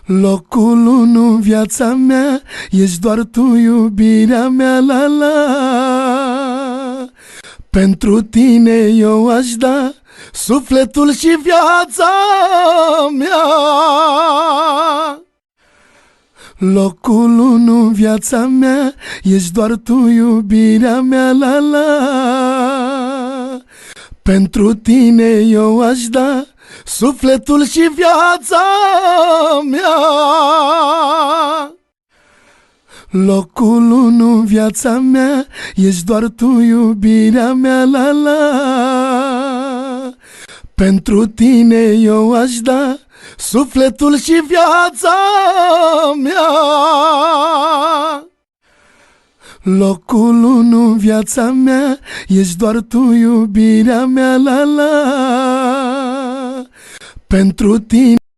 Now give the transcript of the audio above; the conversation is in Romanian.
Locul unu în viața mea, ești doar tu, iubirea mea, la la. Pentru tine eu aș da sufletul și viața mea. Locul unu în viața mea, ești doar tu, iubirea mea, la la. Pentru tine eu aș da sufletul și viața mea. Locul unu în viața mea, ești doar tu, iubirea mea, la la. Pentru tine eu aș da sufletul și viața mea. Locul unu în viața mea, ești doar tu, iubirea mea, la la. Pentru tine